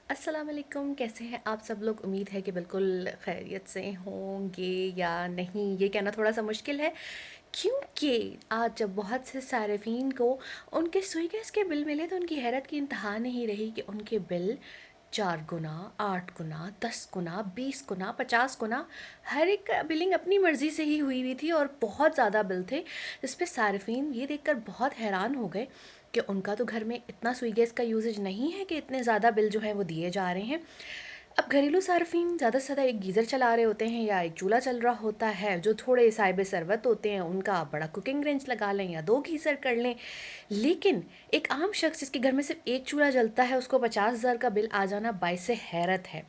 अस्सलाम वालेकुम, कैसे हैं आप सब लोग। उम्मीद है कि बिल्कुल खैरियत से होंगे या नहीं, ये कहना थोड़ा सा मुश्किल है, क्योंकि आज जब बहुत से सार्फिन को उनके सुई गैस के बिल मिले तो उनकी हैरत की इंतहा नहीं रही कि उनके बिल 4 गुना, 8 गुना, 10 गुना, 20 गुना, 50 गुना, हर एक का बिलिंग अपनी मर्ज़ी से ही हुई थी और बहुत ज़्यादा बिल थे, जिस पे सार्फिन ये देखकर बहुत हैरान हो गए कि उनका तो घर में इतना सुई गैस का यूजेज नहीं है कि इतने ज़्यादा बिल जो है वो दिए जा रहे हैं। अब घरेलू सार्फिन ज़्यादा से ज़्यादा एक गीज़र चला रहे होते हैं या एक चूल्हा चल रहा होता है, जो थोड़े साहिब सरवत होते हैं उनका आप बड़ा कुकिंग रेंज लगा लें या 2 गीज़र कर लें। लेकिन एक आम शख्स जिसके घर में सिर्फ एक चूल्हा जलता है, उसको 50,000 का बिल आ जाना बाइसे हैरत है।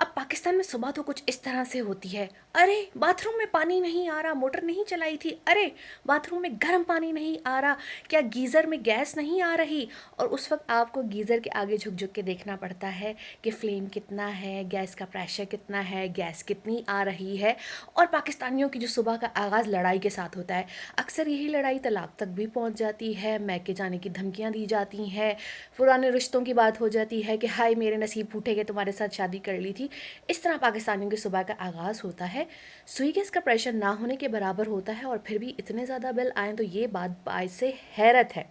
अब पाकिस्तान में सुबह तो कुछ इस तरह से होती है, अरे बाथरूम में पानी नहीं आ रहा, मोटर नहीं चलाई थी, अरे बाथरूम में गर्म पानी नहीं आ रहा, क्या गीज़र में गैस नहीं आ रही। और उस वक्त आपको गीज़र के आगे झुक झुक के देखना पड़ता है कि फ्लेम कितना है, गैस का प्रेशर कितना है, गैस कितनी आ रही है। और पाकिस्तानियों की जो सुबह का आगाज़ लड़ाई के साथ होता है, अक्सर यही लड़ाई तलाक तक भी पहुंच जाती है, मैके जाने की धमकियां दी जाती हैं, पुराने रिश्तों की बात हो जाती है कि हाय मेरे नसीब फूटे के तुम्हारे साथ शादी कर ली थी। इस तरह पाकिस्तानियों की सुबह का आगाज़ होता है। सुई गैस का प्रेशर ना होने के बराबर होता है और फिर भी इतने ज़्यादा बिल आए, तो ये बात बाइस से हैरत है।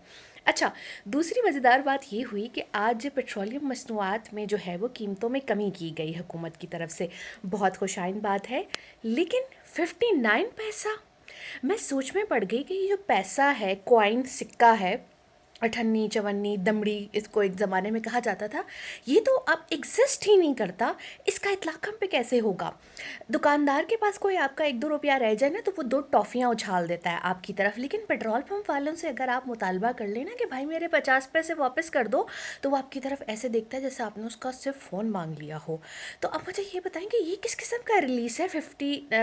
अच्छा, दूसरी मज़ेदार बात ये हुई कि आज पेट्रोलियम मसनूआत में जो है वो कीमतों में कमी की गई हुकूमत की तरफ से, बहुत खुशाइन बात है। लेकिन 59 पैसा, मैं सोच में पड़ गई कि ये जो पैसा है, कॉइन सिक्का है, अठन्नी चवन्नी दमड़ी इसको एक ज़माने में कहा जाता था, ये तो अब एग्जिस्ट ही नहीं करता। इसका इतलाक़ हम पे कैसे होगा। दुकानदार के पास कोई आपका 1-2 रुपया रह जाए ना, तो वो 2 टॉफ़ियाँ उछाल देता है आपकी तरफ। लेकिन पेट्रोल पंप वालों से अगर आप मुतालबा कर लेना कि भाई मेरे 50 पैसे वापस कर दो, तो वो आपकी तरफ ऐसे देखता है जैसे आपने उसका सिर्फ फ़ोन मांग लिया हो। तो अब मुझे ये बताएं कि ये किस किस्म का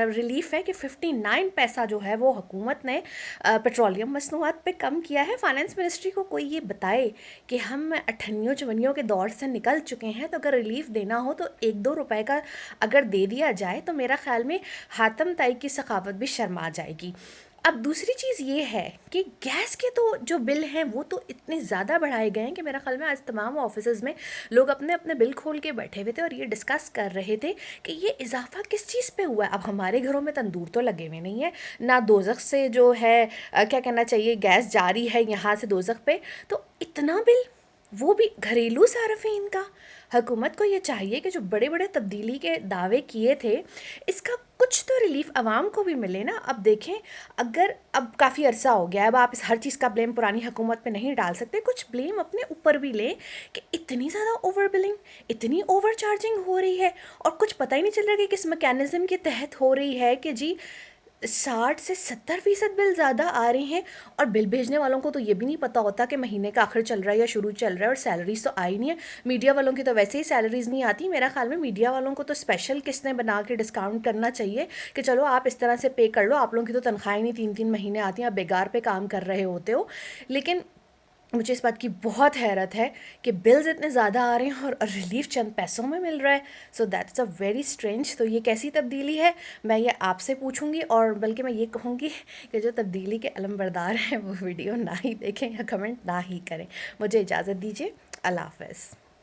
रिलीफ है कि 59 पैसा जो है वो हुकूमत ने पेट्रोलियम मसनूआत पे कम किया है। फाइनेंस मिनिस्ट्री को कोई ये बताए कि हम अठन्नियों चवन्नियों के दौर से निकल चुके हैं, तो अगर रिलीफ देना हो तो 1-2 रुपए का अगर दे दिया जाए तो मेरा ख्याल में हातम ताई की सखावत भी शर्मा जाएगी। अब दूसरी चीज़ ये है कि गैस के तो जो बिल हैं वो तो इतने ज़्यादा बढ़ाए गए हैं कि मेरा ख्याल में आज तमाम ऑफिसेज़ में लोग अपने अपने बिल खोल के बैठे हुए थे और ये डिस्कस कर रहे थे कि ये इजाफा किस चीज़ पे हुआ है। अब हमारे घरों में तंदूर तो लगे हुए नहीं है, ना दोजख से जो है क्या कहना चाहिए, गैस जारी है यहाँ से दोजख पे, तो इतना बिल, वो भी घरेलू सार्फिन का। हुकूमत को ये चाहिए कि जो बड़े बड़े तब्दीली के दावे किए थे, इसका कुछ तो रिलीफ आवाम को भी मिले ना। अब देखें, अगर अब काफ़ी अरसा हो गया है, अब आप इस हर चीज़ का ब्लेम पुरानी हुकूमत पे नहीं डाल सकते, कुछ ब्लेम अपने ऊपर भी लें कि इतनी ज़्यादा ओवर बिलिंग, इतनी ओवर चार्जिंग हो रही है और कुछ पता ही नहीं चल रहा कि किस मैकेनिज़्म के तहत हो रही है कि जी 60 से 70% बिल ज़्यादा आ रहे हैं। और बिल भेजने वालों को तो ये भी नहीं पता होता कि महीने का आखिर चल रहा है या शुरू चल रहा है, और सैलरीज तो आई नहीं है। मीडिया वालों की तो वैसे ही सैलरीज नहीं आती। मेरा ख्याल में मीडिया वालों को तो स्पेशल किसने बना के डिस्काउंट करना चाहिए कि चलो आप इस तरह से पे कर लो, आप लोगों की तो तनख्वाहें नहीं 3-3 महीने आती हैं, आप बेकार पे काम कर रहे होते हो। लेकिन मुझे इस बात की बहुत हैरत है कि बिल्स इतने ज़्यादा आ रहे हैं और रिलीफ चंद पैसों में मिल रहा है। So that's a very strange. तो ये कैसी तब्दीली है, मैं ये आपसे पूछूंगी, और बल्कि मैं ये कहूँगी कि जो तब्दीली के अलमबरदार हैं वो वीडियो ना ही देखें या कमेंट ना ही करें। मुझे इजाज़त दीजिए। अल्लाह हाफ़िज़।